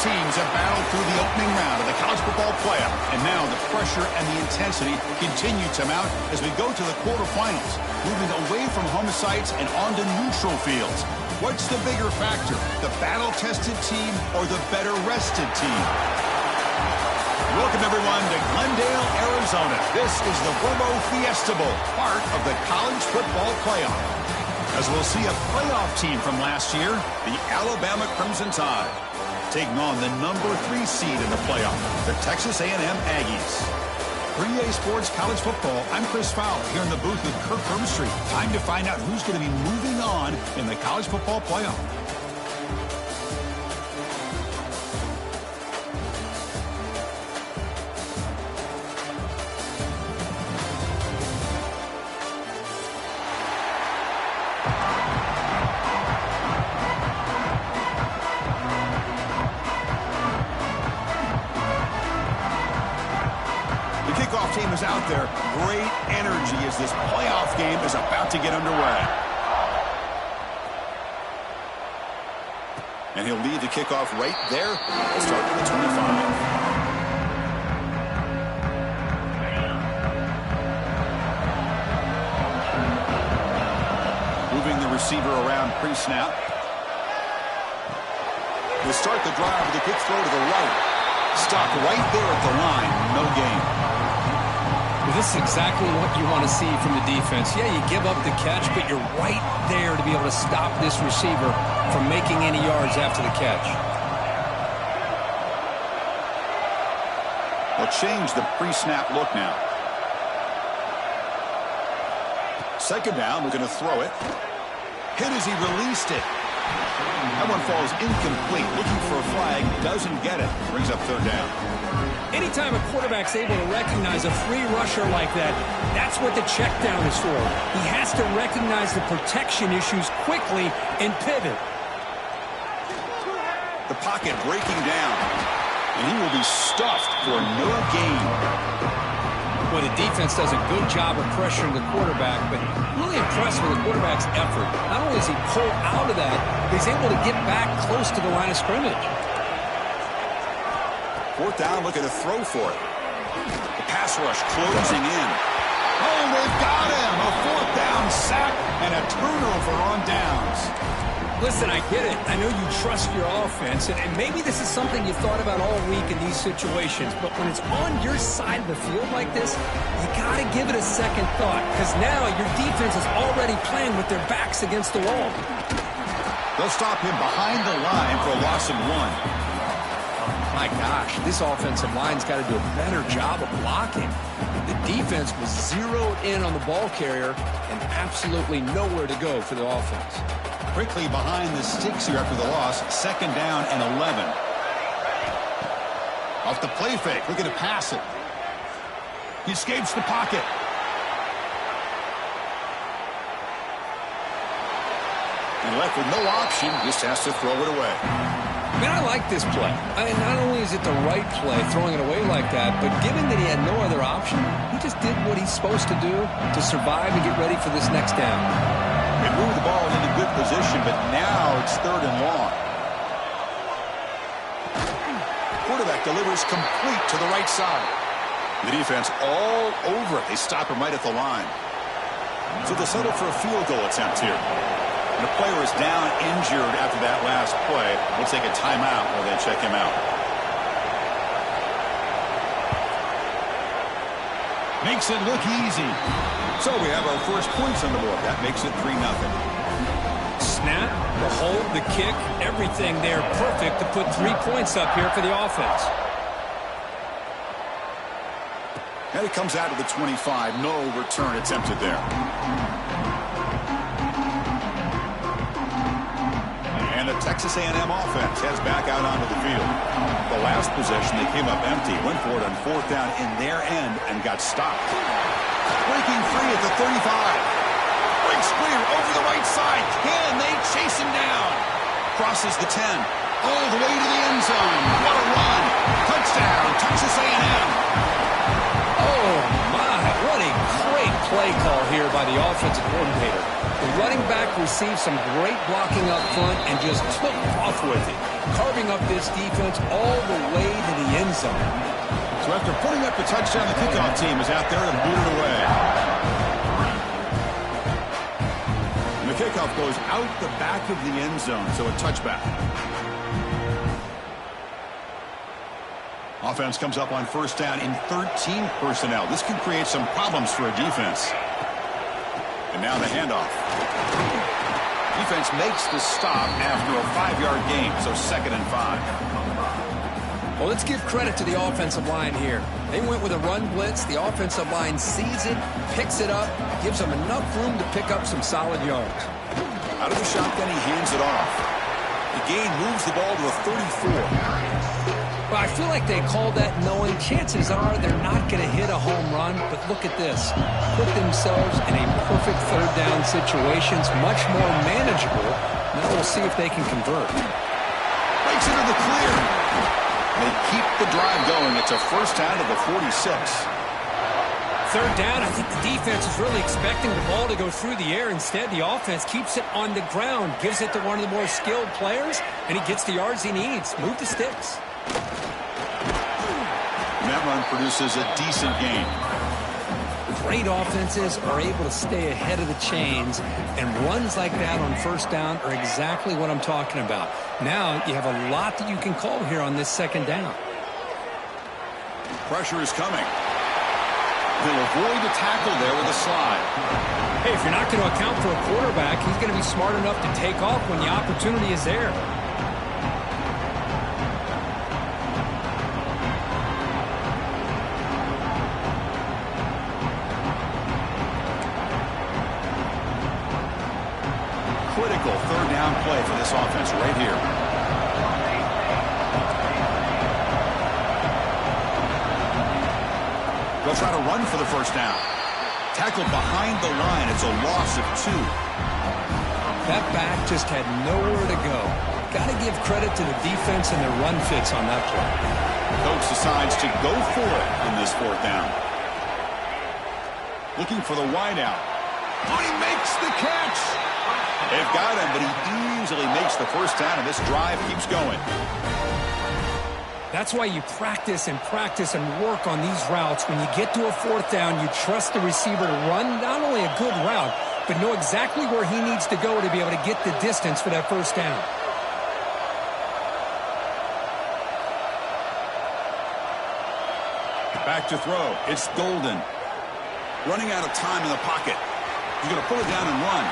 teams have battled through the opening round of the college football playoff, and now the pressure and the intensity continue to mount as we go to the quarterfinals, moving away from home sites and onto neutral fields. What's the bigger factor, the battle-tested team or the better-rested team? Welcome, everyone, to Glendale, Arizona. This is the Verbo Fiesta Bowl, part of the college football playoff. As we'll see a playoff team from last year, the Alabama Crimson Tide, taking on the number 3 seed in the playoff, the Texas A&M Aggies. For EA Sports College Football, I'm Chris Fowler here in the booth with Kirk Herbstreit. Time to find out who's going to be moving on in the college football playoff. Team is out there. Great energy as this playoff game is about to get underway. And he'll lead the kickoff right there. We'll start with the 25. Moving the receiver around pre-snap. We'll start the drive with a quick throw to the right. Stopped right there at the line. No gain. This is exactly what you want to see from the defense. Yeah, you give up the catch, but you're right there to be able to stop this receiver from making any yards after the catch. They'll change the pre-snap look now. Second down, we're going to throw it. Hit as he released it. That one falls incomplete. Looking for a flag, doesn't get it. Brings up third down. Anytime a quarterback's able to recognize a free rusher like that, that's what the check down is for. He has to recognize the protection issues quickly and pivot. The pocket breaking down, and he will be stuffed for no gain. Well, the defense does a good job of pressuring the quarterback, but really impressed with the quarterback's effort. Not only does he pull out of that, but he's able to get back close to the line of scrimmage. Fourth down, looking to throw for it. The pass rush closing in. Oh, they've got him! A fourth down sack and a turnover on downs. Listen, I get it. I know you trust your offense, and maybe this is something you've thought about all week in these situations, but when it's on your side of the field like this, you got to give it a second thought, because now your defense is already playing with their backs against the wall. They'll stop him behind the line for a loss of 1. My gosh, this offensive line's got to do a better job of blocking. The defense was zeroed in on the ball carrier and absolutely nowhere to go for the offense. Quickly behind the sticks here after the loss. Second down and 11. Off the play fake, looking to pass it. He escapes the pocket. And left with no option, just has to throw it away. Man, I like this play. I mean, not only is it the right play, throwing it away like that, but given that he had no other option, he just did what he's supposed to do to survive and get ready for this next down. They moved the ball into good position, but now it's third and long. Quarterback delivers complete to the right side. The defense all over it. They stop him right at the line. So they'll settle for a field goal attempt here. The player is down injured after that last play. We'll take a timeout while they check him out. Makes it look easy. So we have our first points on the board. That makes it 3-0. Snap, the hold, the kick, everything there perfect to put 3 points up here for the offense. And it comes out of the 25. No return attempted there. And the Texas A&M offense heads back out onto the field. The last possession, they came up empty, went for it on fourth down in their end and got stopped. Breaking free at the 35. Breaks clear over the right side. Can they chase him down? Crosses the 10. All the way to the end zone. What a run. Touchdown, Texas A&M. Oh, my. What a great play call here by the offensive coordinator. The running back received some great blocking up front and just took off with it, carving up this defense all the way to the end zone. So after putting up the touchdown, the kickoff team is out there to boot it away. And the kickoff goes out the back of the end zone, so a touchback. Offense comes up on first down in 13 personnel. This can create some problems for a defense. And now the handoff. Defense makes the stop after a 5-yard gain, so 2nd and 5. Well, let's give credit to the offensive line here. They went with a run blitz. The offensive line sees it, picks it up, gives them enough room to pick up some solid yards. Out of the shotgun, he hands it off. The gain moves the ball to a 34. Well, I feel like they called that knowing chances are they're not going to hit a home run, but look at this. Put themselves in a perfect third down situation. It's much more manageable. Now we'll see if they can convert. Breaks into the clear. They keep the drive going. It's a first down to the 46. Third down, I think the defense is really expecting the ball to go through the air. Instead, the offense keeps it on the ground, gives it to one of the more skilled players, and he gets the yards he needs. Move the sticks. That run produces a decent gain. Great offenses are able to stay ahead of the chains, and runs like that on first down are exactly what I'm talking about. Now you have a lot that you can call here on this second down. Pressure is coming. He'll avoid the tackle there with a slide. Hey, if you're not going to account for a quarterback, he's going to be smart enough to take off when the opportunity is there. Critical third down play for this offense right here. They'll try to run for the first down. Tackled behind the line. It's a loss of 2. That back just had nowhere to go. Got to give credit to the defense and their run fits on that play. Coach decides to go for it on this fourth down. Looking for the wideout. Oh, he makes the catch. They've got him, but he easily makes the first down, and this drive keeps going. That's why you practice and work on these routes. When you get to a fourth down, you trust the receiver to run not only a good route, but know exactly where he needs to go to be able to get the distance for that first down. Back to throw. It's Golden. Running out of time in the pocket. He's going to pull it down and run.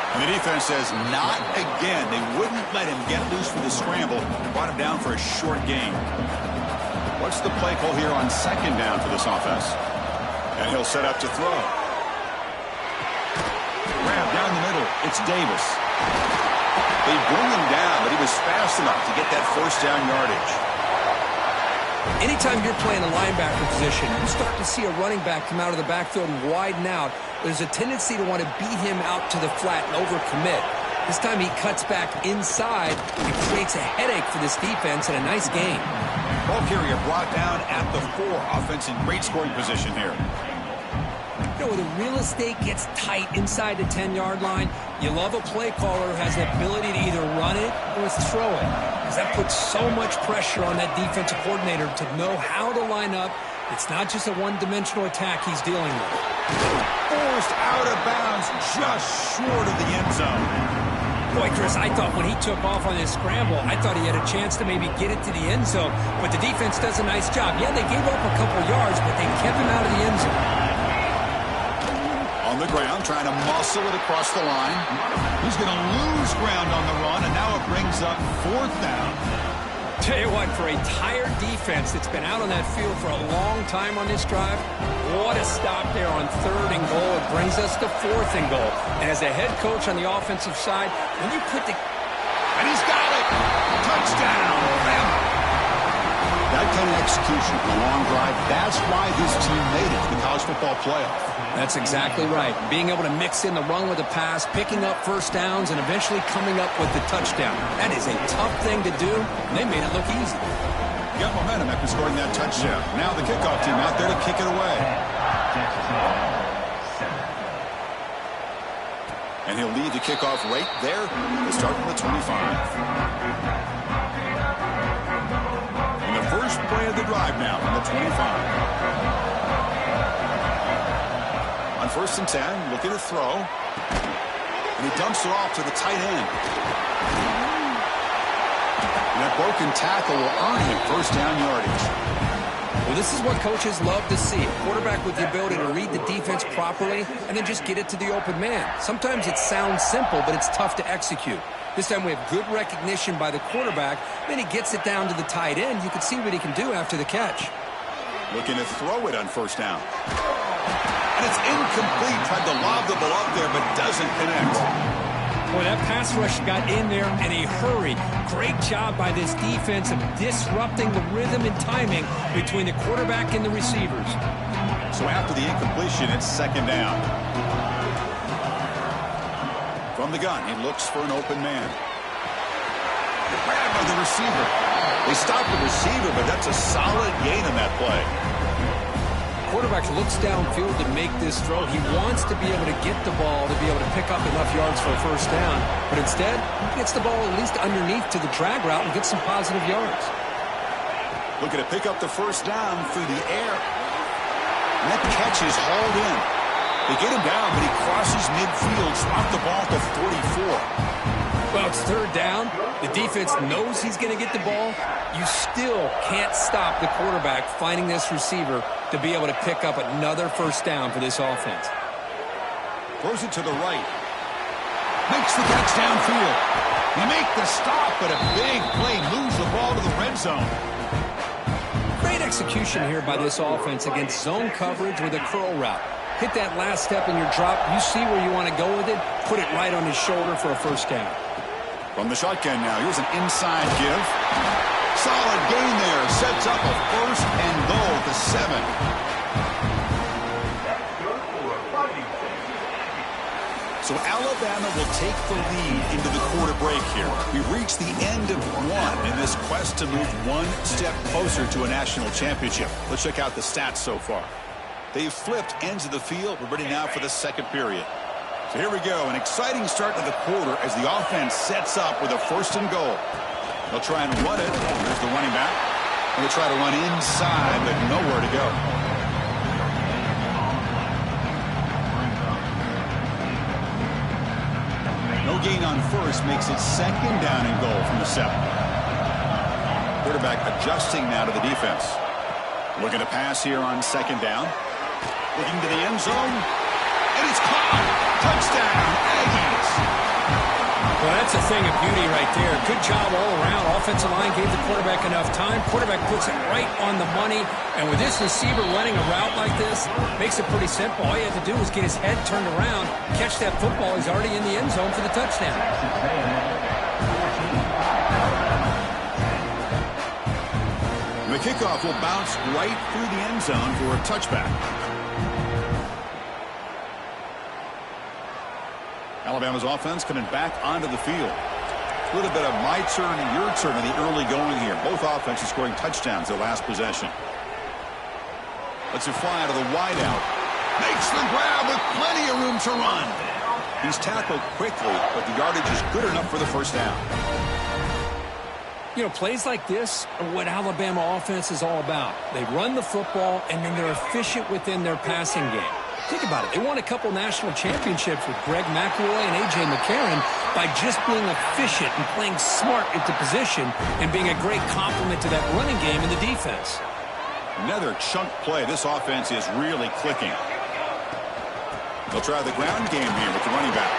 And the defense says, not again. They wouldn't let him get loose for the scramble. Brought him down for a short gain. What's the play call here on second down for this offense? And he'll set up to throw. Grab down the middle. It's Davis. They bring him down, but he was fast enough to get that first down yardage. Anytime you're playing a linebacker position, you start to see a running back come out of the backfield and widen out. There's a tendency to want to beat him out to the flat and overcommit. This time he cuts back inside and creates a headache for this defense and a nice gain. Ball carrier brought down at the 4. Offense in great scoring position here. You know, when the real estate gets tight inside the 10-yard line, you love a play caller who has the ability to either run it or throw it. Because that puts so much pressure on that defensive coordinator to know how to line up. It's not just a one-dimensional attack he's dealing with. Forced out of bounds just short of the end zone. Boy, Chris, I thought when he took off on this scramble, I thought he had a chance to maybe get it to the end zone. But the defense does a nice job. Yeah, they gave up a couple yards, but they kept him out of the end zone. On the ground, trying to muscle it across the line. He's going to lose ground on the run, and now it brings up fourth down. Tell you what, for a tired defense that's been out on that field for a long time on this drive, what a stop there on 3rd and goal. It brings us to 4th and goal. And as a head coach on the offensive side, when you put the... And he's got it! Touchdown! That kind of execution on a long drive, that's why this team made it to the college football playoff. That's exactly right. Being able to mix in the run with the pass, picking up first downs, and eventually coming up with the touchdown. That is a tough thing to do. They made it look easy. Got momentum after scoring that touchdown. Now the kickoff team out there to kick it away. And he'll lead the kickoff right there. They start from the 25. And the first play of the drive now from the 25. On 1st and 10, looking to throw. And he dumps it off to the tight end. And that broken tackle will earn him first down yardage. Well, this is what coaches love to see. A quarterback with the ability to read the defense properly and then just get it to the open man. Sometimes it sounds simple, but it's tough to execute. This time we have good recognition by the quarterback. Then he gets it down to the tight end. You can see what he can do after the catch. Looking to throw it on 1st down. And it's incomplete. Tried to lob the ball up there, but doesn't connect. Boy, that pass rush got in there in a hurry. Great job by this defense of disrupting the rhythm and timing between the quarterback and the receivers. So after the incompletion, it's 2nd down. From the gun, he looks for an open man. Grabbed by the receiver. They stopped the receiver, but that's a solid gain on that play. Quarterback looks downfield to make this throw. He wants to be able to get the ball to be able to pick up enough yards for a 1st down. But instead, he gets the ball at least underneath to the drag route and gets some positive yards. Looking to pick up the 1st down through the air. And that catch is hauled in. They get him down, but he crosses midfield, dropped the ball to 44. Well, it's 3rd down. The defense knows he's going to get the ball. You still can't stop the quarterback finding this receiver to be able to pick up another 1st down for this offense. Throws it to the right. Makes the catch downfield. They make the stop, but a big play moves the ball to the red zone. Great execution here by this offense against zone coverage with a curl route. Hit that last step in your drop. You see where you want to go with it. Put it right on his shoulder for a 1st down. From the shotgun now, here's an inside give. Solid gain there. Sets up a 1st and goal at the 7. So Alabama will take the lead into the quarter break here. We've reached the end of 1 in this quest to move 1 step closer to a national championship. Let's check out the stats so far. They've flipped ends of the field. We're ready now for the 2nd period. So here we go. An exciting start to the quarter as the offense sets up with a 1st and goal. They'll try and run it. There's the running back. And they'll try to run inside, but nowhere to go. No gain on 1st makes it 2nd down and goal from the 7. Quarterback adjusting now to the defense. Looking to pass here on 2nd down. Looking to the end zone. And it's caught. Touchdown, Aggies. Well, that's a thing of beauty right there. Good job all around. Offensive line gave the quarterback enough time. Quarterback puts it right on the money. And with this receiver running a route like this, makes it pretty simple. All you have to do is get his head turned around, catch that football. He's already in the end zone for the touchdown. The kickoff will bounce right through the end zone for a touchback. Alabama's offense coming back onto the field. A little bit of my turn, your turn in the early going here. Both offenses scoring touchdowns their last possession. Lets it fly out of the wideout. Makes the grab with plenty of room to run. He's tackled quickly, but the yardage is good enough for the 1st down. You know, plays like this are what Alabama offense is all about. They run the football, and then they're efficient within their passing game. Think about it. They won a couple national championships with Greg McElroy and A.J. McCarron by just being efficient and playing smart into position and being a great complement to that running game in the defense. Another chunk play. This offense is really clicking. They'll try the ground game here with the running back.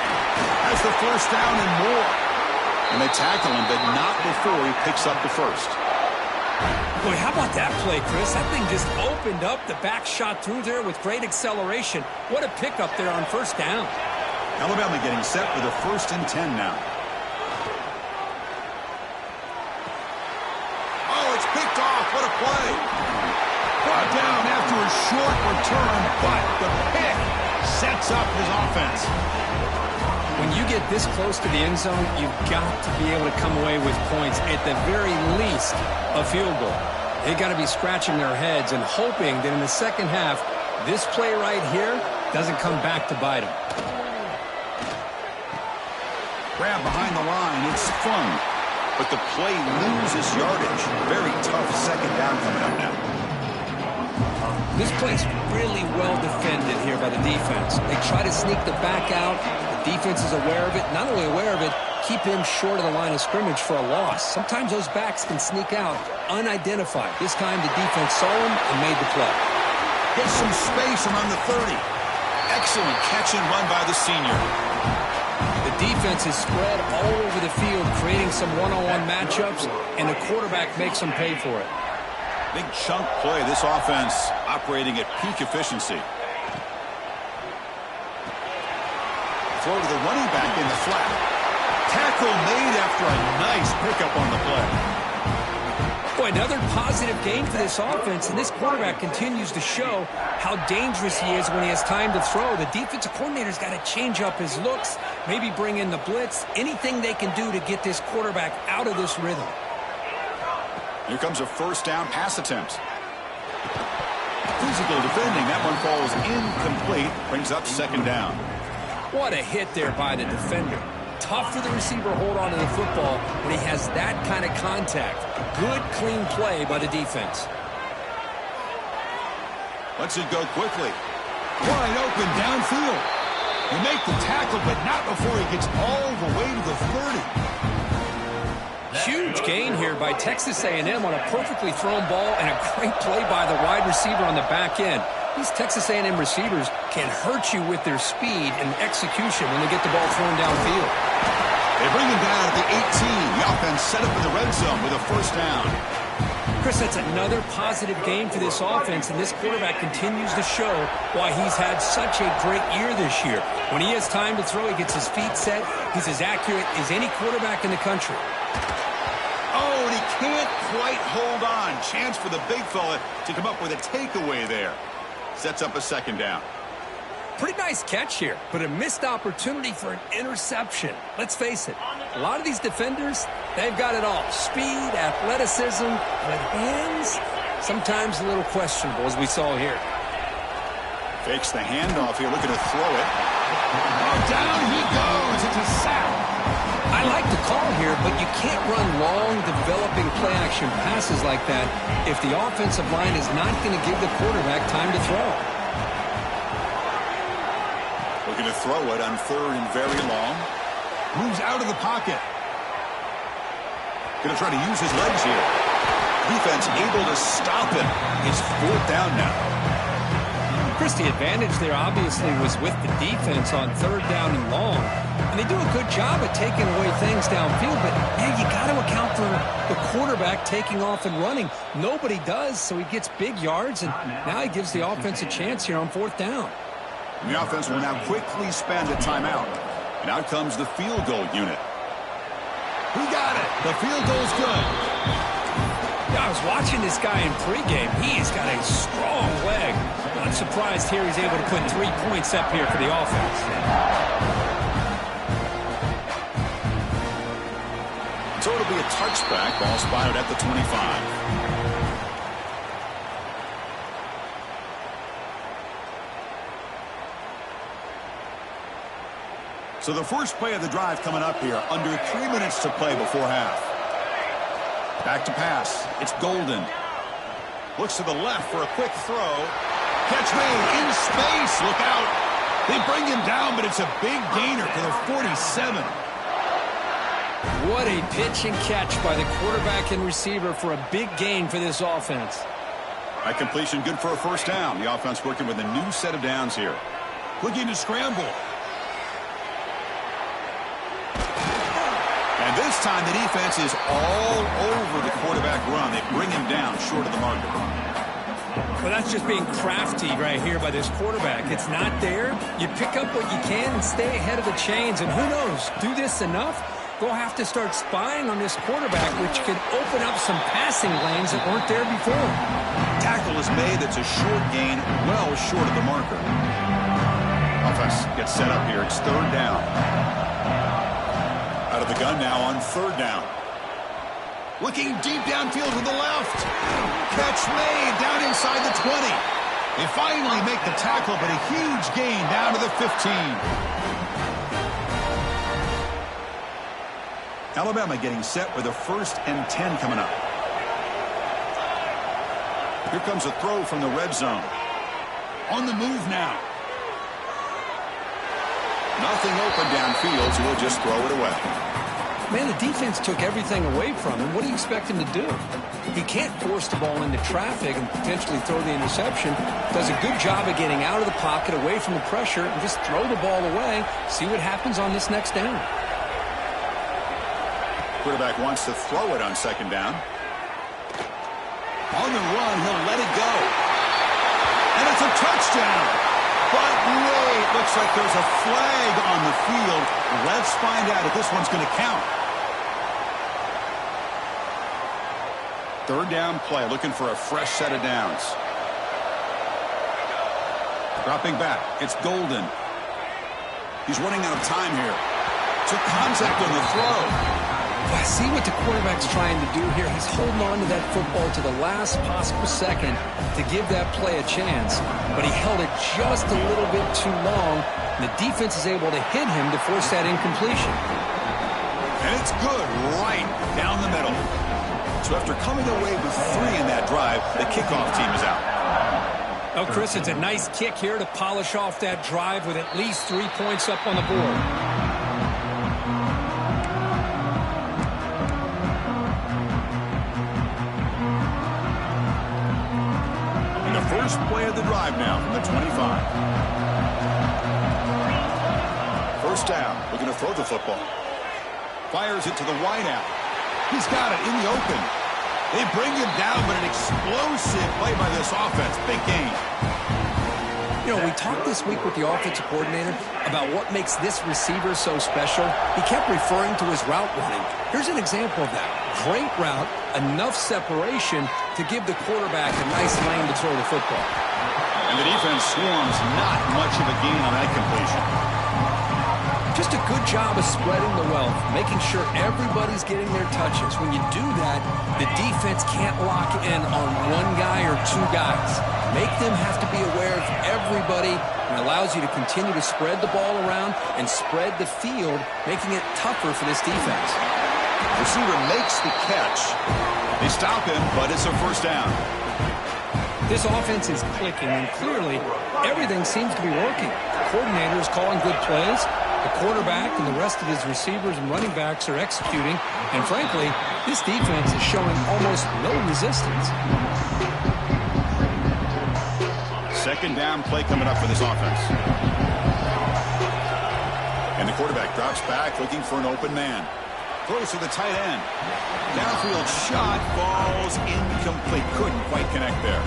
Has the 1st down and more. And they tackle him, but not before he picks up the 1st. Boy, how about that play, Chris? That thing just opened up. The back shot through there with great acceleration. What a pickup there on 1st down. Alabama getting set for the 1st and 10 now. Oh, it's picked off. What a play. Brought down after a short return, but the pick sets up his offense. When you get this close to the end zone, you've got to be able to come away with points, at the very least, a field goal. They've got to be scratching their heads and hoping that in the 2nd half, this play right here doesn't come back to bite them. Grab behind the line. It's fun. But the play loses yardage. Very tough second down coming up now. This play's really well defended here by the defense. They try to sneak the back out. The defense is aware of it. Not only aware of it, keep him short of the line of scrimmage for a loss. Sometimes those backs can sneak out unidentified. This time the defense saw him and made the play. Gets some space around the 30. Excellent catch and run by the senior. The defense is spread all over the field, creating some one-on-one matchups, and the quarterback makes them pay for it. Big chunk play. This offense operating at peak efficiency. Throw to the running back in the flat. Tackle made after a nice pickup on the play. Boy, another positive game for this offense, and this quarterback continues to show how dangerous he is when he has time to throw. The defensive coordinator's got to change up his looks, maybe bring in the blitz, anything they can do to get this quarterback out of this rhythm. Here comes a first down pass attempt. Physical defending. That one falls incomplete. Brings up second down. What a hit there by the defender. Tough for the receiver to hold on to the football when he has that kind of contact. Good, clean play by the defense. Lets it go quickly. Wide open downfield. You make the tackle, but not before he gets all the way to the 30. Huge gain here by Texas A&M on a perfectly thrown ball and a great play by the wide receiver on the back end. These Texas A&M receivers can hurt you with their speed and execution when they get the ball thrown downfield. They bring him down at the 18. The offense set up in the red zone with a first down. Chris, that's another positive game for this offense, and this quarterback continues to show why he's had such a great year this year. When he has time to throw, he gets his feet set. He's as accurate as any quarterback in the country. Oh, and he can't quite hold on. Chance for the big fella to come up with a takeaway there. Sets up a second down. Pretty nice catch here, but a missed opportunity for an interception. Let's face it, a lot of these defenders, they've got it all. Speed, athleticism, but hands, sometimes a little questionable, as we saw here. Fakes the handoff here, looking to throw it. Oh, down he goes. It's a sack. I like the call here, but you can't run long, developing play-action passes like that if the offensive line is not going to give the quarterback time to throw. Looking to throw it on third and very long. Moves out of the pocket. Going to try to use his legs here. Defense able to stop him. It's fourth down now. Chris, the advantage there obviously was with the defense on third down and long. And they do a good job at taking away things downfield, but man, you got to account for the quarterback taking off and running. Nobody does, so he gets big yards, and now he gives the offense a chance here on fourth down. And the offense will now quickly spend a timeout. And out comes the field goal unit. He got it. The field goal's good. Yeah, I was watching this guy in pregame. He's got a strong leg. Not surprised here he's able to put 3 points up here for the offense. So it'll be a touchback. Ball spotted at the 25. So the first play of the drive coming up here. Under 3 minutes to play before half. Back to pass. It's Golden. Looks to the left for a quick throw. Catch made in space. Look out. They bring him down, but it's a big gainer for the 47. What a pitch and catch by the quarterback and receiver for a big gain for this offense. That completion good for a first down. The offense working with a new set of downs here. Looking to scramble. And this time the defense is all over the quarterback run. They bring him down short of the marker. Well, that's just being crafty right here by this quarterback. It's not there. You pick up what you can and stay ahead of the chains. And who knows, do this enough, they'll have to start spying on this quarterback, which could open up some passing lanes that weren't there before. Tackle is made. That's a short gain, well short of the marker. Offense gets set up here. It's third down. Out of the gun now on third down. Looking deep downfield to the left. Catch made down inside the 20. They finally make the tackle, but a huge gain down to the 15. Alabama getting set with a 1st and 10 coming up. Here comes a throw from the red zone. On the move now. Nothing open downfield, so he'll just throw it away. Man, the defense took everything away from him. What do you expect him to do? He can't force the ball into traffic and potentially throw the interception. Does a good job of getting out of the pocket, away from the pressure, and just throw the ball away. See what happens on this next down. Quarterback wants to throw it on 2nd down. On the run, he'll let it go. And it's a touchdown. But wait, looks like there's a flag on the field. Let's find out if this one's going to count. 3rd down play, looking for a fresh set of downs. Dropping back, it's Golden. He's running out of time here. Took contact on the throw. I see what the quarterback's trying to do here. He's holding on to that football to the last possible second to give that play a chance. But he held it just a little bit too long. And the defense is able to hit him to force that incompletion. And it's good right down the middle. So after coming away with 3 in that drive, the kickoff team is out. Oh, Chris, it's a nice kick here to polish off that drive with at least 3 points up on the board. First play of the drive now from the 25. 1st down. Looking to throw the football. Fires it to the wideout. He's got it in the open. They bring him down, but an explosive play by this offense. Big game. You know, we talked this week with the offensive coordinator about what makes this receiver so special. He kept referring to his route running. Here's an example of that. Great route, enough separation to give the quarterback a nice lane to throw the football. And the defense swarms not much of a gain on that completion. Just a good job of spreading the wealth, making sure everybody's getting their touches. When you do that, the defense can't lock in on one guy or 2 guys. Make them have to be aware of everybody, and allows you to continue to spread the ball around and spread the field, making it tougher for this defense. Receiver makes the catch. They stop him, but it's a 1st down. This offense is clicking, and clearly everything seems to be working. The coordinator is calling good plays. The quarterback and the rest of his receivers and running backs are executing. And frankly, this defense is showing almost no resistance. 2nd down play coming up for this offense. And the quarterback drops back looking for an open man. Throws to the tight end. Downfield shot falls incomplete. Couldn't quite connect there.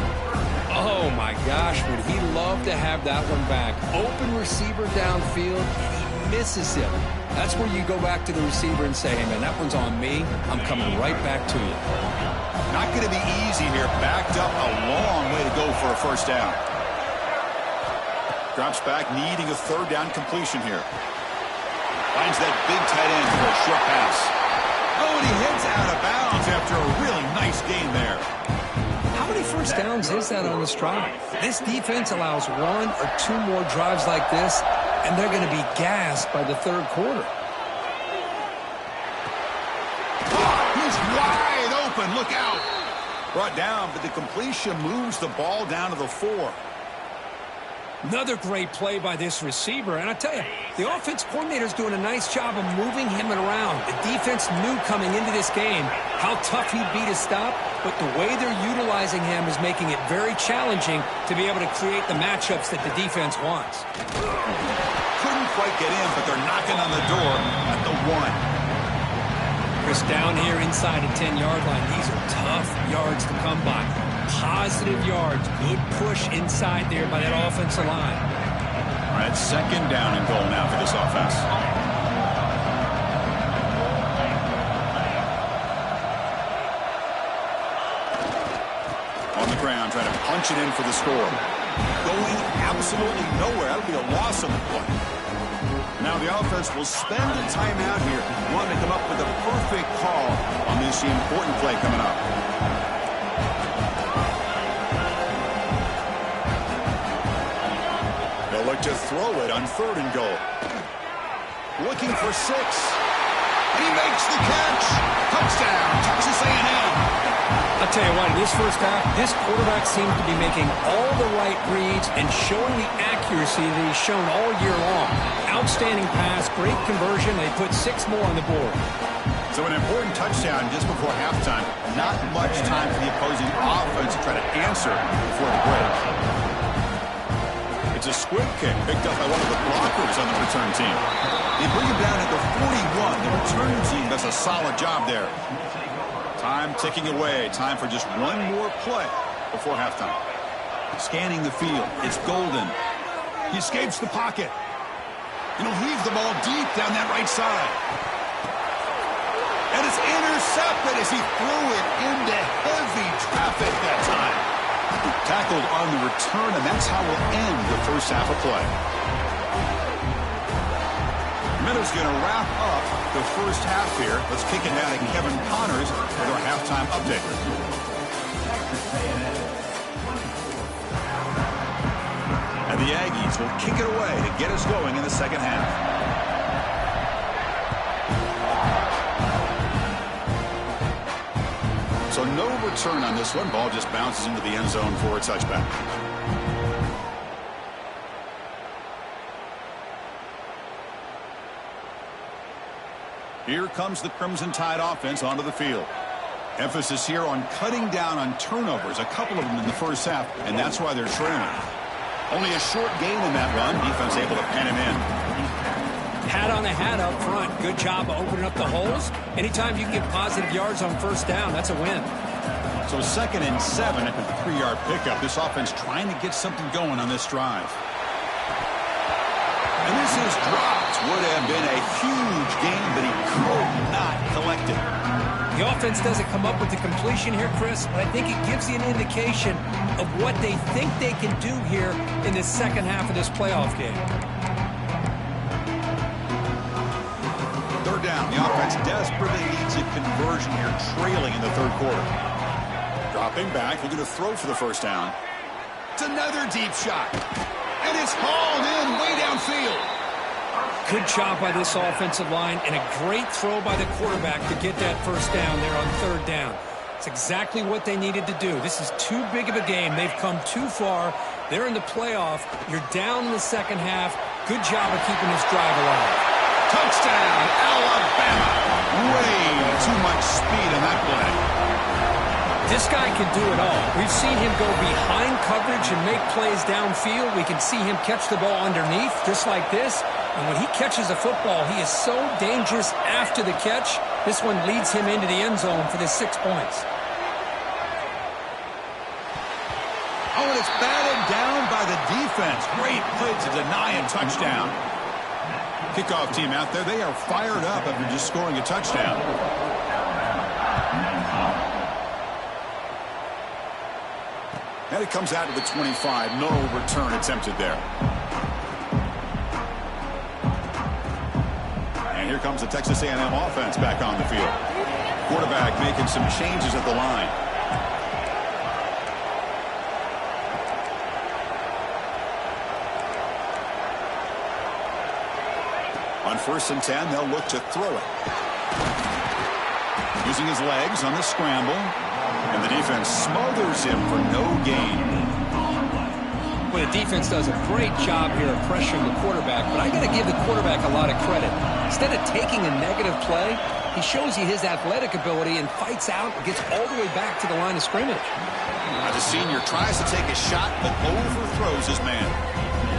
Oh my gosh, would he love to have that one back. Open receiver downfield, and he misses him. That's where you go back to the receiver and say, hey man, that one's on me. I'm coming right back to you. Not going to be easy here. Backed up a long way to go for a 1st down. Drops back, needing a 3rd down completion here. Finds that big tight end for a short pass. Oh, and he heads out of bounds after a really nice gain there. How many 1st downs is that on this drive? This defense allows 1 or 2 more drives like this, and they're going to be gassed by the 3rd quarter. Oh, he's wide open. Look out. Brought down, but the completion moves the ball down to the 4. Another great play by this receiver. And I tell you, the offense coordinator is doing a nice job of moving him around. The defense knew coming into this game how tough he'd be to stop, but the way they're utilizing him is making it very challenging to be able to create the matchups that the defense wants. Couldn't quite get in, but they're knocking on the door at the 1. Chris, down here inside the 10-yard line, these are tough yards to come by. Positive yards. Good push inside there by that offensive line. All right, 2nd down and goal now for this offense. On the ground, trying to punch it in for the score. Going absolutely nowhere. That'll be a loss on the play. Now the offense will spend a timeout here. Want to come up with a perfect call on this important play coming up. They'll look to throw it on 3rd and goal. Looking for 6. And he makes the catch. Touchdown, Texas A&M. I'll tell you what, in this first half, this quarterback seemed to be making all the right reads and showing the accuracy that he's shown all year long. Outstanding pass, great conversion. They put 6 more on the board. So an important touchdown just before halftime. Not much time for the opposing offense to try to answer before the break. It's a squib kick picked up by one of the blockers on the return team. They bring him down at the 41. The return team does a solid job there. Time ticking away. Time for just one more play before halftime. Scanning the field. It's Golden. He escapes the pocket. And he'll heave the ball deep down that right side. And it's intercepted as he threw it into heavy traffic that time. Tackled on the return, and that's how we'll end the first half of play. Miller's going to wrap up the first half here. Let's kick it down to Kevin Connors with our halftime update. And the Aggies will kick it away to get us going in the second half. So no return on this one. Ball just bounces into the end zone for a touchback. Here comes the Crimson Tide offense onto the field. Emphasis here on cutting down on turnovers, a couple of them in the first half, and that's why they're trailing. Only a short gain in that run. Defense able to pen him in. Pat on the hat up front. Good job of opening up the holes. Anytime you can get positive yards on first down, that's a win. So 2nd and 7 after the 3-yard pickup. This offense trying to get something going on this drive. And this is dropped. Would have been a huge gain, but he could not collect it. The offense doesn't come up with the completion here, Chris, but I think it gives you an indication of what they think they can do here in the second half of this playoff game. Third down. The offense desperately needs a conversion here, trailing in the third quarter. Dropping back, looking to throw for the first down. It's another deep shot. And it's hauled in way downfield. Good job by this offensive line and a great throw by the quarterback to get that first down there on third down. It's exactly what they needed to do. This is too big of a game. They've come too far. They're in the playoff. You're down in the second half. Good job of keeping this drive alive. Touchdown, Alabama. Way too much speed on that play. This guy can do it all. We've seen him go behind coverage and make plays downfield. We can see him catch the ball underneath, just like this. And when he catches a football, he is so dangerous after the catch. This one leads him into the end zone for the 6 points. Oh, and it's batted down by the defense. Great play to deny a touchdown. Kickoff team out there, they are fired up after just scoring a touchdown. And it comes out to the 25. No return attempted there. And here comes the Texas A&M offense back on the field. Quarterback making some changes at the line. On 1st and 10, they'll look to throw it. Using his legs on the scramble. And the defense smothers him for no gain. Well, the defense does a great job here of pressuring the quarterback, but I got to give the quarterback a lot of credit. Instead of taking a negative play, he shows you his athletic ability and fights out and gets all the way back to the line of scrimmage. The senior tries to take a shot, but overthrows his man.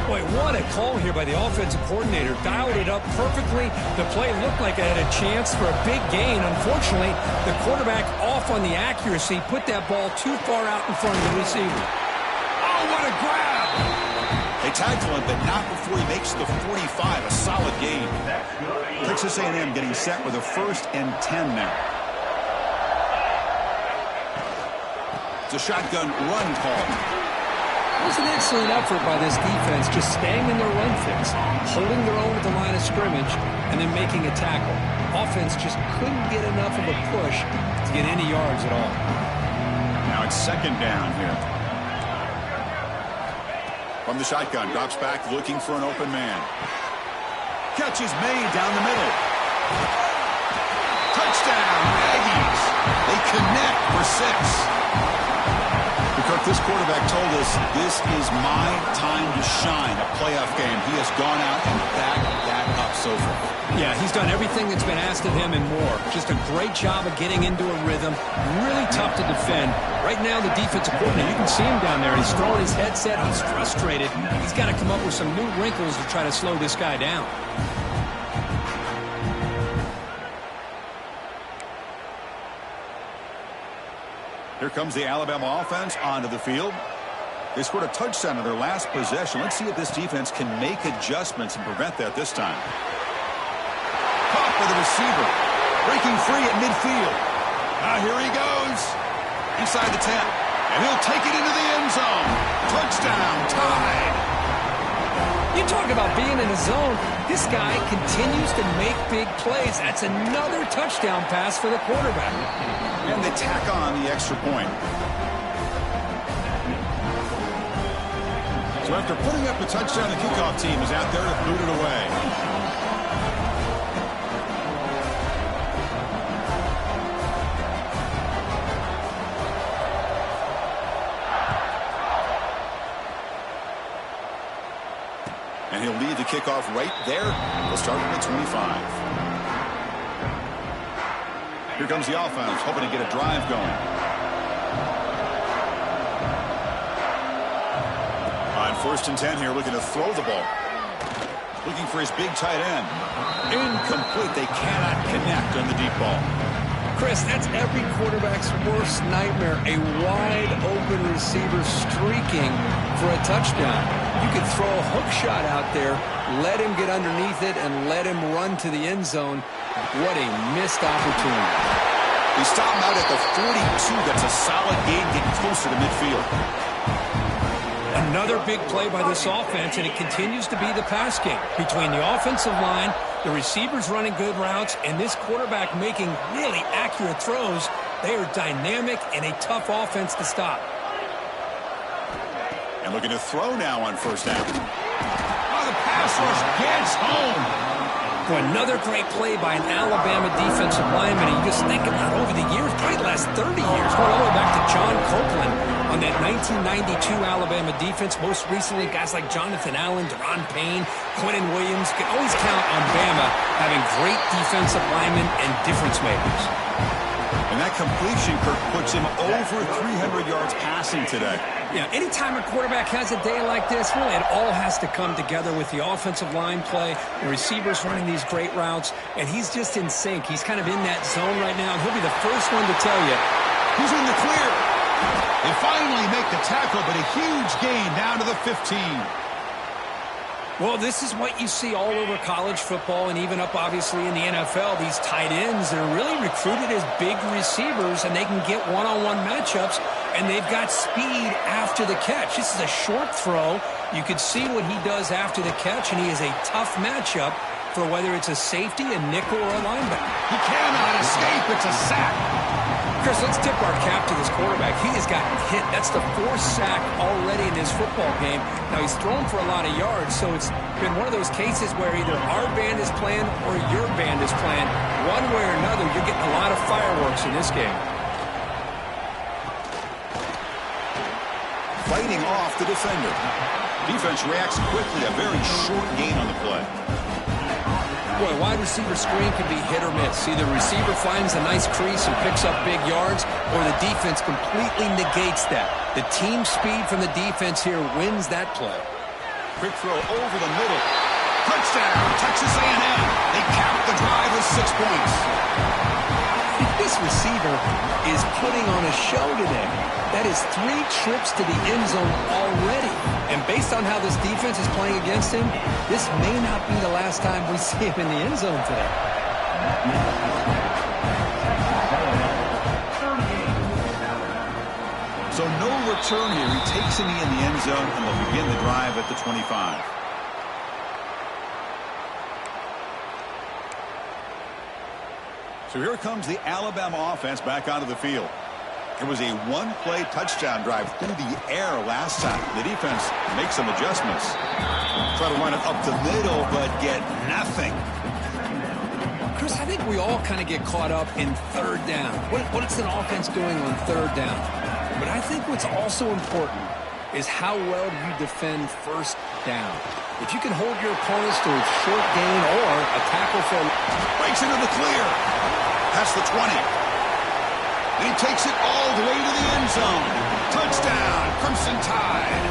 Boy, what a call here by the offensive coordinator. Dialed it up perfectly. The play looked like it had a chance for a big gain. Unfortunately, the quarterback off on the accuracy, put that ball too far out in front of the receiver. Oh, what a grab! They tackle him, but not before he makes the 45. A solid gain. Texas A&M getting set with a 1st and 10 now. It's a shotgun run call. It was an excellent effort by this defense, just staying in their run fix, holding their own at the line of scrimmage, and then making a tackle. Offense just couldn't get enough of a push to get any yards at all. Now it's 2nd down here. From the shotgun, drops back looking for an open man. Catch is made down the middle. Touchdown, Aggies. They connect for 6. Cook, this quarterback told us this is my time to shine, a playoff game. He has gone out and backed that up so far. Yeah, he's done everything that's been asked of him and more. Just a great job of getting into a rhythm. Really tough to defend. Right now, the defensive coordinator, you can see him down there. He's throwing his headset. He's frustrated. He's got to come up with some new wrinkles to try to slow this guy down. Here comes the Alabama offense onto the field. They scored a touchdown in their last possession. Let's see if this defense can make adjustments and prevent that this time. Caught by the receiver. Breaking free at midfield. Here he goes. Inside the 10. And he'll take it into the end zone. Touchdown. Tied. You talk about being in a zone. This guy continues to make big plays. That's another touchdown pass for the quarterback. And they tack on the extra point. So after putting up the touchdown, the kickoff team is out there to boot it away. And he'll lead the kickoff right there. They'll start at the 25. Here comes the offense, hoping to get a drive going. On 1st and 10 here, looking to throw the ball. Looking for his big tight end. Incomplete. They cannot connect on the deep ball. Chris, that's every quarterback's worst nightmare. A wide-open receiver streaking for a touchdown. You could throw a hook shot out there, let him get underneath it, and let him run to the end zone. What a missed opportunity. He stopped him out at the 42. That's a solid gain, getting closer to midfield. Another big play by this offense, and it continues to be the pass game. Between the offensive line, the receivers running good routes, and this quarterback making really accurate throws, they are dynamic and a tough offense to stop. And looking to throw now on 1st down. Oh, the pass rush gets home. For another great play by an Alabama defensive lineman. And you just think about over the years, probably the last 30 years, going all the way back to John Copeland on that 1992 Alabama defense. Most recently, guys like Jonathan Allen, Deron Payne, Quentin Williams. You can always count on Bama having great defensive linemen and difference makers. And that completion, Kirk, puts him over 300 yards passing today. Yeah, anytime a quarterback has a day like this, really it all has to come together with the offensive line play, the receivers running these great routes, and he's just in sync. He's kind of in that zone right now, and he'll be the first one to tell you. He's in the clear. They finally make the tackle, but a huge gain down to the 15. Well, this is what you see all over college football and even up, obviously, in the NFL. These tight ends, they're really recruited as big receivers, and they can get one-on-one matchups, and they've got speed after the catch. This is a short throw. You could see what he does after the catch, and he is a tough matchup for whether it's a safety, a nickel, or a linebacker. He cannot escape. It's a sack. Chris, let's tip our cap to this quarterback. He has gotten hit. That's the 4th sack already in this football game. Now, he's thrown for a lot of yards, so it's been one of those cases where either our band is playing or your band is playing. One way or another, you're getting a lot of fireworks in this game. Fighting off the defender. Defense reacts quickly. A very short gain on the play. Boy, wide receiver screen can be hit or miss. Either receiver finds a nice crease and picks up big yards, or the defense completely negates that. The team speed from the defense here wins that play. Quick throw over the middle. Touchdown, Texas A&M. They cap the drive with 6 points. This receiver is putting on a show today. That is 3 trips to the end zone already. And based on how this defense is playing against him, this may not be the last time we see him in the end zone today. So no return here. He takes a knee in the end zone, and they'll begin the drive at the 25. So here comes the Alabama offense back onto the field. It was a one-play touchdown drive through the air last time. The defense makes some adjustments. Try to run it up the middle, but get nothing. Chris, I think we all kind of get caught up in third down. What's an offense doing on third down? But I think what's also important is how well do you defend first down. If you can hold your opponents to a short gain or a tackle for... Breaks into the clear. Past the 20. And he takes it all the way to the end zone. Touchdown, Crimson Tide.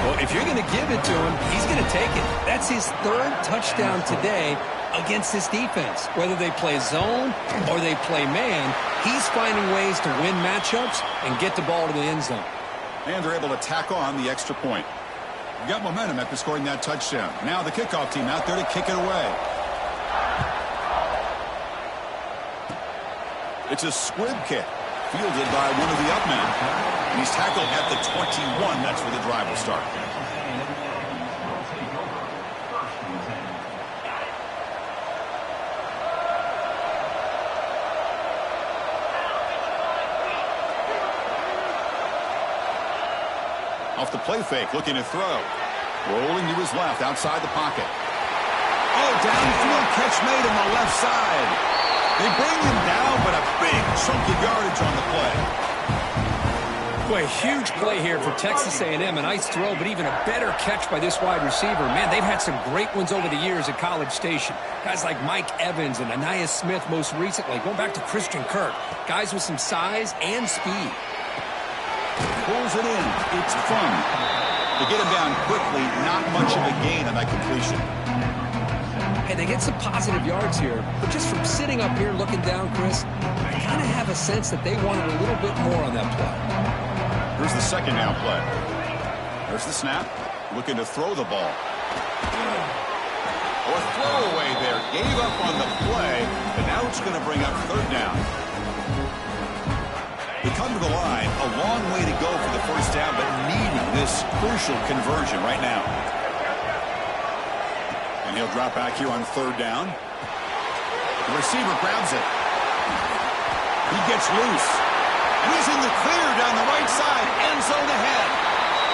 Well, if you're going to give it to him, he's going to take it. That's his third touchdown today against this defense. Whether they play zone or they play man, he's finding ways to win matchups and get the ball to the end zone. And they're able to tack on the extra point. You got momentum after scoring that touchdown. Now the kickoff team out there to kick it away. It's a squib kick, fielded by one of the up men. And he's tackled at the 21. That's where the drive will start. Off the play fake, looking to throw. Rolling to his left, outside the pocket. Oh, downfield catch made on the left side. They bring him down, but a big chunk of yardage on the play. Boy, huge play here for Texas A&M. A nice throw, but even a better catch by this wide receiver. Man, they've had some great ones over the years at College Station. Guys like Mike Evans and Anais Smith most recently, going back to Christian Kirk. Guys with some size and speed. Pulls it in. It's fun. To get him down quickly, not much of a gain on that completion. Hey, they get some positive yards here, but just from sitting up here looking down, Chris, I kind of have a sense that they wanted a little bit more on that play. Here's the second down play. There's the snap. Looking to throw the ball. Or throwaway there. Gave up on the play, but now it's going to bring up third down. They come to the line, a long way to go for the first down, but needing this crucial conversion right now. And he'll drop back here on third down. The receiver grabs it. He gets loose. And he's in the clear down the right side, end zone ahead.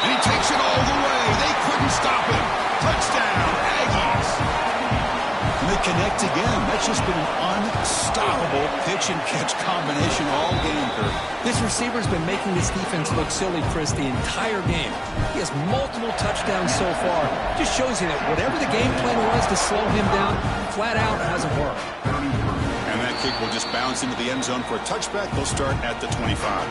And he takes it all the way. They couldn't stop him. Touchdown, Aggies. And they connect again. That's just been an unstoppable pitch and catch combination all game, Kirk. This receiver's been making this defense look silly, Chris, the entire game. He has multiple touchdowns so far. Just shows you that whatever the game plan was to slow him down, flat out hasn't worked. And that kick will just bounce into the end zone for a touchback. They'll start at the 25.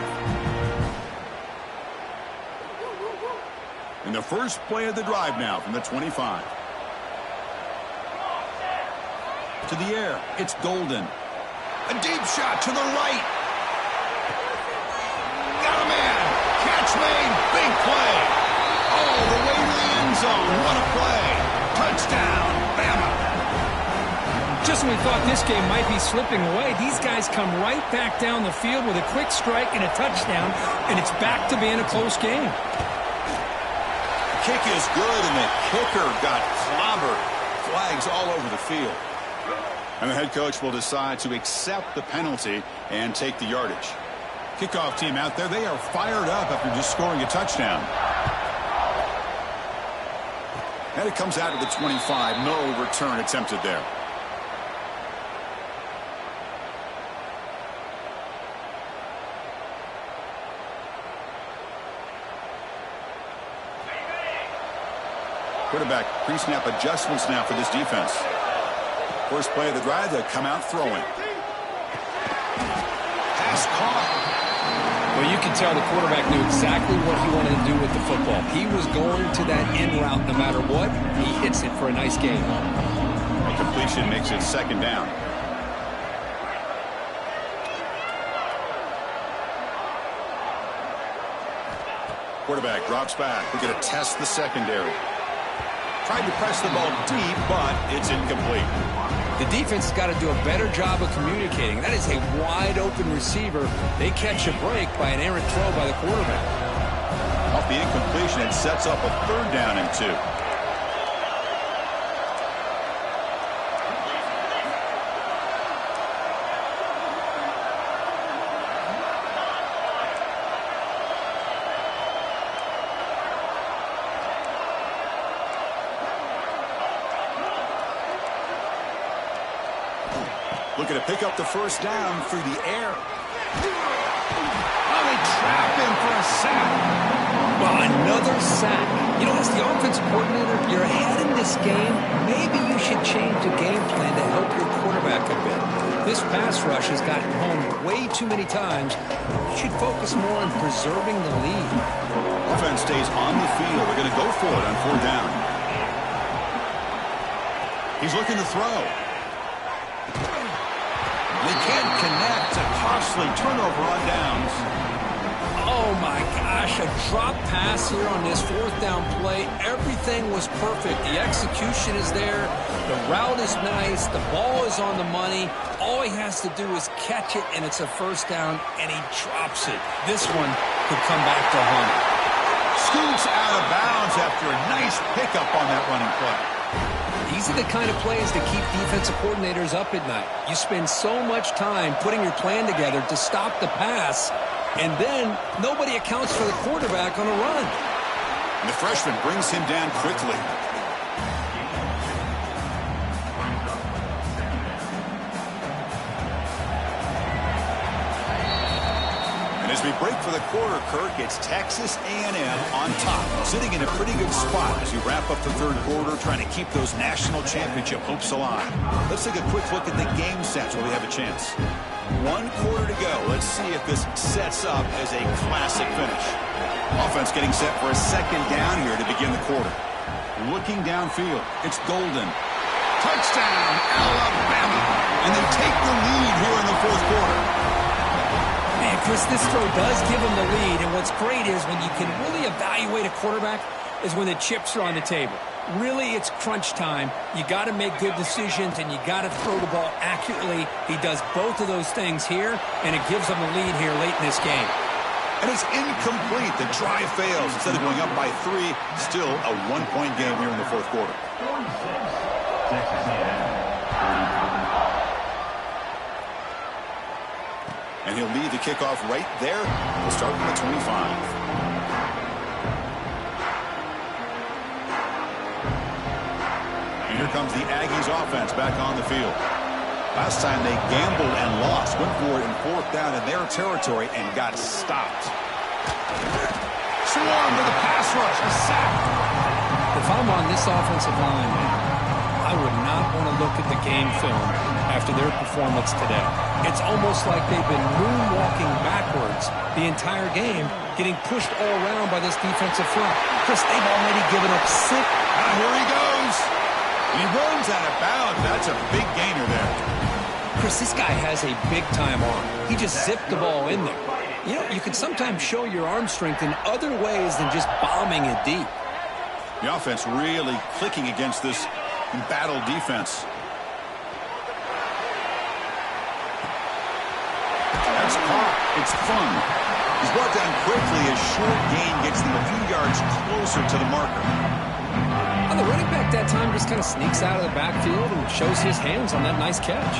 In the first play of the drive now from the 25. To the air, it's Golden. A deep shot to the right. Got a man. Catch made. Big play. All the way to the end zone. What a play. Touchdown, Bama. Just when we thought this game might be slipping away, these guys come right back down the field with a quick strike and a touchdown, and it's back to being a close game. Kick is good, and the kicker got clobbered. Flags all over the field. And the head coach will decide to accept the penalty and take the yardage. Kickoff team out there, they are fired up after just scoring a touchdown. And it comes out of the 25. No return attempted there. Quarterback pre-snap adjustments now for this defense. First play of the drive, they come out throwing. Pass caught. Well, you can tell the quarterback knew exactly what he wanted to do with the football. He was going to that in route no matter what. He hits it for a nice gain. A completion makes it second down. Quarterback drops back. We're going to test the secondary. Tried to press the ball deep, but it's incomplete. The defense has got to do a better job of communicating. That is a wide-open receiver. They catch a break by an errant throw by the quarterback. Off the incompletion, it sets up a third down and 2. Looking to pick up the first down through the air. Oh, they trap him for a sack. Well, another sack. You know, as the offensive coordinator, you're ahead in this game. Maybe you should change the game plan to help your quarterback a bit. This pass rush has gotten home way too many times. You should focus more on preserving the lead. Offense stays on the field. They're going to go for it on 4th down. He's looking to throw. They can't connect. A costly turnover on downs. Oh, my gosh. A drop pass here on this 4th down play. Everything was perfect. The execution is there. The route is nice. The ball is on the money. All he has to do is catch it, and it's a first down, and he drops it. This one could come back to haunt him. Scoots out of bounds after a nice pickup on that running play. These are the kind of plays that keep defensive coordinators up at night. You spend so much time putting your plan together to stop the pass, and then nobody accounts for the quarterback on a run. And the freshman brings him down quickly. As we break for the quarter, Kirk, it's Texas A&M on top, sitting in a pretty good spot as we wrap up the 3rd quarter, trying to keep those national championship hopes alive. Let's take a quick look at the game sets while we have a chance. 1 quarter to go. Let's see if this sets up as a classic finish. Offense getting set for a 2nd down here to begin the quarter. Looking downfield, it's Golden. Touchdown, Alabama! And they take the lead here in the 4th quarter. Man, Chris, this throw does give him the lead, and what's great is when you can really evaluate a quarterback is when the chips are on the table. Really, it's crunch time. You got to make good decisions, and you got to throw the ball accurately. He does both of those things here, and it gives him the lead here late in this game. And it's incomplete. The drive fails. Instead of going up by 3, still a 1-point game here in the 4th quarter. And he'll lead the kickoff right there. We'll start from the 25. And here comes the Aggies offense back on the field. Last time they gambled and lost. Went for it in 4th down in their territory and got stopped. Swarm to the pass rush. A sack. If I'm on this offensive line, I would not want to look at the game film after their performance today. It's almost like they've been moonwalking backwards the entire game, getting pushed all around by this defensive front. Chris, they've already given up 6. Here he goes. He runs out of bounds. That's a big gainer there. Chris, this guy has a big-time arm. He just zipped the ball in there. You know, you can sometimes show your arm strength in other ways than just bombing it deep. The offense really clicking against this embattled defense. That's caught. It's fun. He's brought down quickly as short gain gets them a few yards closer to the marker. The running back that time just kind of sneaks out of the backfield and shows his hands on that nice catch.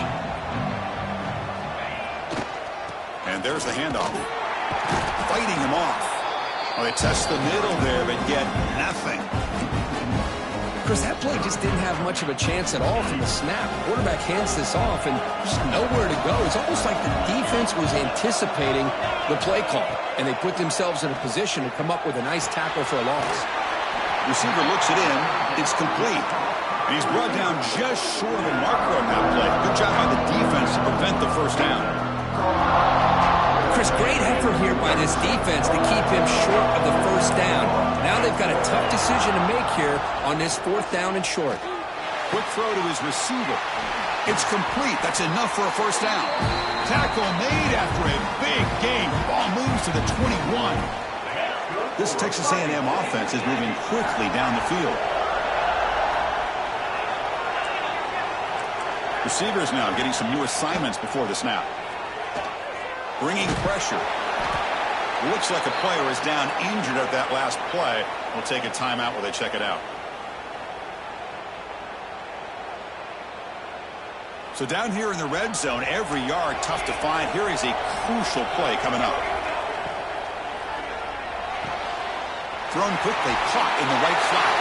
And there's the handoff. Fighting him off. Well, they test the middle there, but get nothing. Chris, that play just didn't have much of a chance at all from the snap. The quarterback hands this off and just nowhere to go. It's almost like the defense was anticipating the play call, and they put themselves in a position to come up with a nice tackle for a loss. Receiver looks it in. It's complete. And he's brought down just short of a marker on that play. Good job by the defense to prevent the first down. Chris, great effort here by this defense to keep him short of the first down. Now they've got a tough decision to make here on this 4th down and short. Quick throw to his receiver. It's complete. That's enough for a first down. Tackle made after a big gain. Ball moves to the 21. This Texas A&M offense is moving quickly down the field. Receivers now getting some new assignments before the snap. Bringing pressure. Looks like a player is down injured at that last play. We'll take a timeout while they check it out. So down here in the red zone, every yard tough to find. Here is a crucial play coming up. Thrown quickly, caught in the right flat.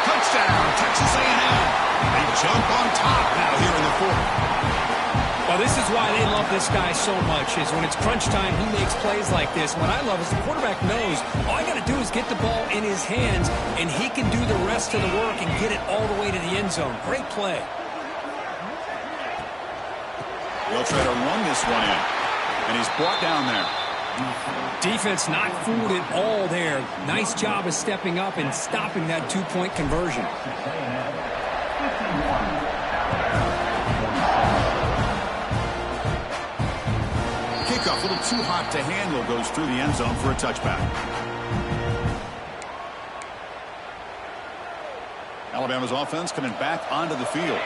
Touchdown, Texas A&M. They jump on top now here in the 4th. Well, Well, this is why they love this guy so much, is when it's crunch time, he makes plays like this. What I love is the quarterback knows all I got to do is get the ball in his hands, and he can do the rest of the work and get it all the way to the end zone. Great play. They'll try to run this one in, and he's brought down there. Defense not fooled at all there. Nice job of stepping up and stopping that two-point conversion. Kickoff, a little too hot to handle, goes through the end zone for a touchback. Alabama's offense coming back onto the field.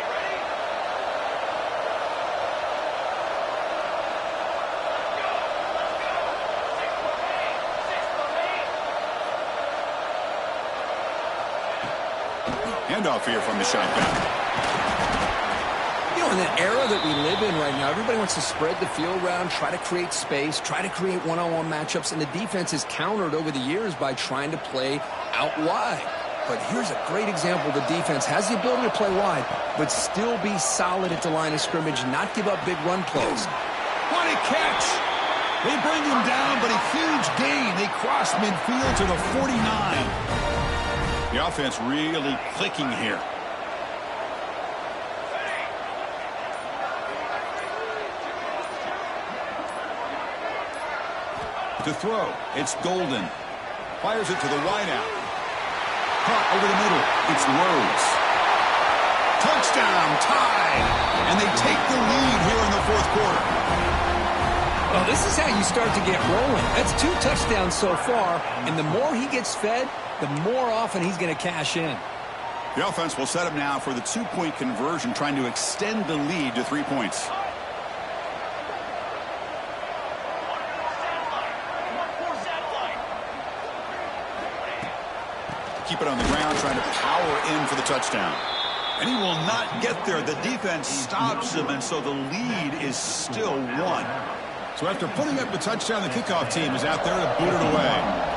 Handoff here from the shotgun. You know, in the era that we live in right now, everybody wants to spread the field around, try to create space, try to create one-on-one matchups, and the defense is countered over the years by trying to play out wide. But here's a great example. The defense has the ability to play wide, but still be solid at the line of scrimmage, not give up big run plays. What a catch! They bring him down, but a huge gain. They cross midfield to the 49. The offense really clicking here. To throw, it's Golden. Fires it to the wideout. Caught over the middle, it's Rhodes. Touchdown, tied, and they take the lead here in the fourth quarter. Well, this is how you start to get rolling. That's 2 touchdowns so far, and the more he gets fed, the more often he's going to cash in. The offense will set up now for the 2-point conversion, trying to extend the lead to 3 points. Keep it on the ground, trying to power in for the touchdown. And he will not get there. The defense stops him, and so the lead is still 1. So after putting up the touchdown, the kickoff team is out there to boot it away.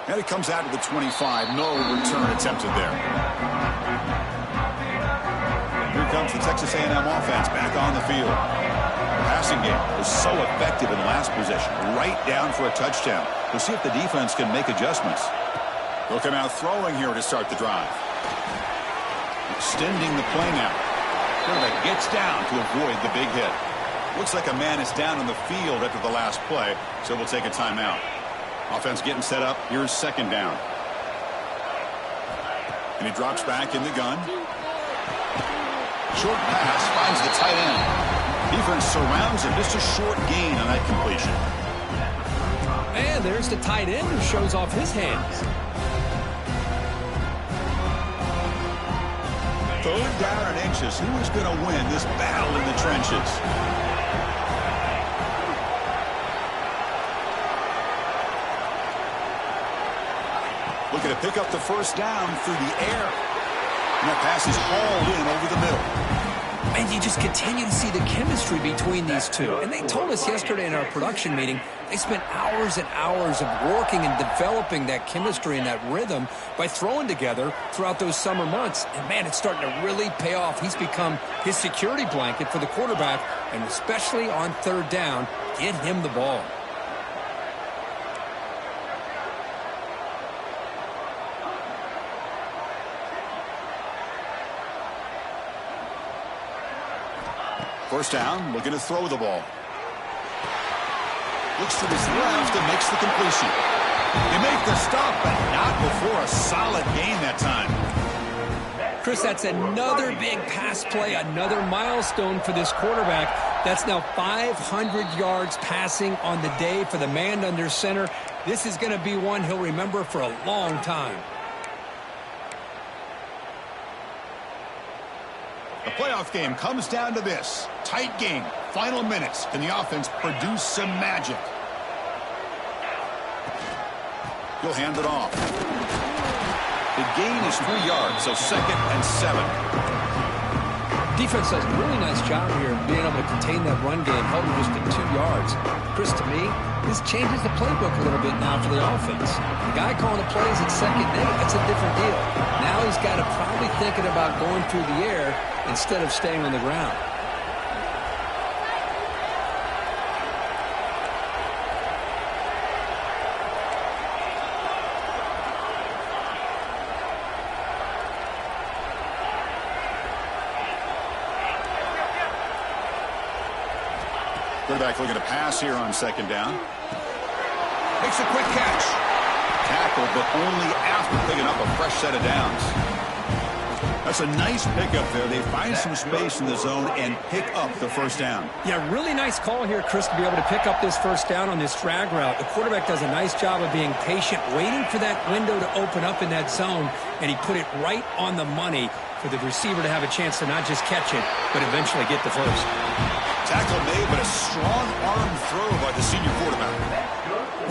And it comes out to the 25. No return attempted there. Here comes the Texas A&M offense back on the field. Passing game was so effective in last possession, right down for a touchdown. We'll see if the defense can make adjustments. They'll come out throwing here to start the drive. Extending the play now. Quarterback gets down to avoid the big hit. Looks like a man is down on the field after the last play, so we'll take a timeout. Offense getting set up. Here's second down. And he drops back in the gun. Short pass finds the tight end. Defense surrounds him. Just a short gain on that completion. And there's the tight end who shows off his hands. Third down and inches. Who is going to win this battle in the trenches? Looking to pick up the first down through the air. And that pass is hauled in over the middle. And you just continue to see the chemistry between these two. And they told us yesterday in our production meeting, they spent hours and hours of working and developing that chemistry and that rhythm by throwing together throughout those summer months. And, man, it's starting to really pay off. He's become his security blanket for the quarterback, and especially on third down, get him the ball. First down, looking to throw the ball. Looks to his left and makes the completion. They make the stop, but not before a solid gain that time. Chris, that's another big pass play, another milestone for this quarterback. That's now 500 yards passing on the day for the man under center. This is going to be one he'll remember for a long time. The playoff game comes down to this. Tight game. Final minutes. Can the offense produce some magic? He'll hand it off. The gain is 3 yards, so 2nd and 7. Defense does a really nice job here being able to contain that run game, held him just at 2 yards. Chris, to me, this changes the playbook a little bit now for the offense. The guy calling the plays at second day, that's a different deal. Now he's got to probably thinking about going through the air instead of staying on the ground. Quarterback looking to pass here on second down. Makes a quick catch. Tackle, but only after picking up a fresh set of downs. That's a nice pickup there. They find some space in the zone and pick up the first down. Yeah, really nice call here, Chris, to be able to pick up this first down on this drag route. The quarterback does a nice job of being patient, waiting for that window to open up in that zone, and he put it right on the money for the receiver to have a chance to not just catch it, but eventually get the first. Tackle made, but a strong arm throw by the senior quarterback.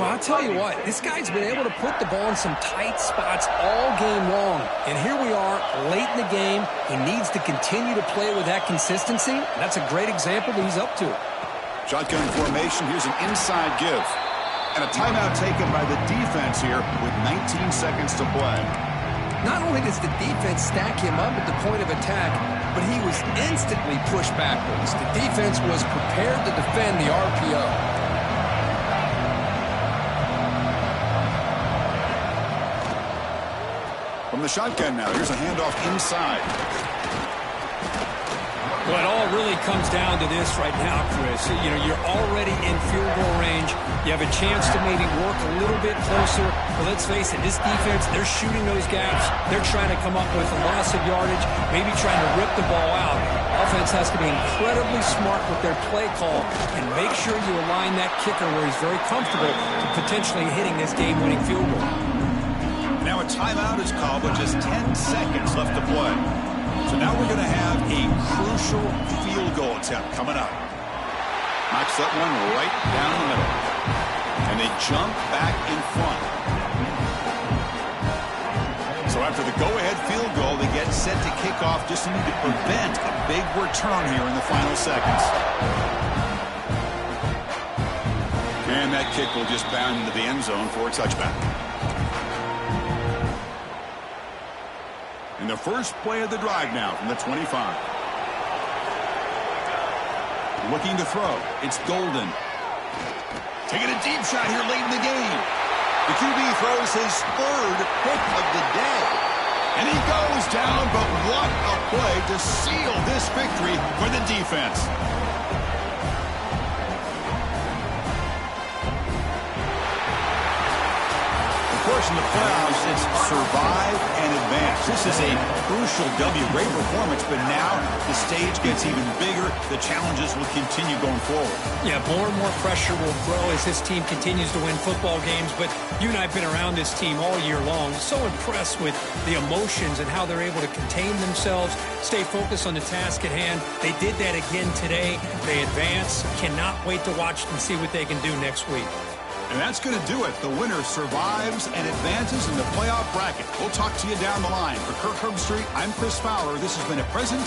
Well, I'll tell you what, this guy's been able to put the ball in some tight spots all game long. And here we are, late in the game. He needs to continue to play with that consistency. That's a great example that he's up to. Shotgun formation, here's an inside give. And a timeout taken by the defense here with 19 seconds to play. Not only does the defense stack him up at the point of attack, but he was instantly pushed backwards. The defense was prepared to defend the RPO. From the shotgun now, here's a handoff inside. Well, it all really comes down to this right now, Chris. You know, you're already in field goal range. You have a chance to maybe work a little bit closer. But let's face it, this defense, they're shooting those gaps. They're trying to come up with a loss of yardage, maybe trying to rip the ball out. Offense has to be incredibly smart with their play call and make sure you align that kicker where he's very comfortable to potentially hitting this game-winning field goal. Now a timeout is called with just 10 seconds left to play. So now we're going to have a crucial field goal attempt coming up. Knocks that one right down the middle. And they jump back in front. So after the go-ahead field goal, they get set to kick off. Just need to prevent a big return here in the final seconds. And that kick will just bound into the end zone for a touchback. And the first play of the drive now from the 25. Looking to throw. It's Golden. Taking a deep shot here late in the game. The QB throws his third pick of the day. And he goes down, but what a play to seal this victory for the defense. Of course, in the playoffs, it's survive and advance. This is a crucial W. Great performance, but now the stage gets even bigger. The challenges will continue going forward. Yeah, more and more pressure will grow as this team continues to win football games. But you and I have been around this team all year long. So impressed with the emotions and how they're able to contain themselves, stay focused on the task at hand. They did that again today. They advance. Cannot wait to watch and see what they can do next week. And that's going to do it. The winner survives and advances in the playoff bracket. We'll talk to you down the line. For Kirk Herbstreit, I'm Chris Fowler. This has been a presentation.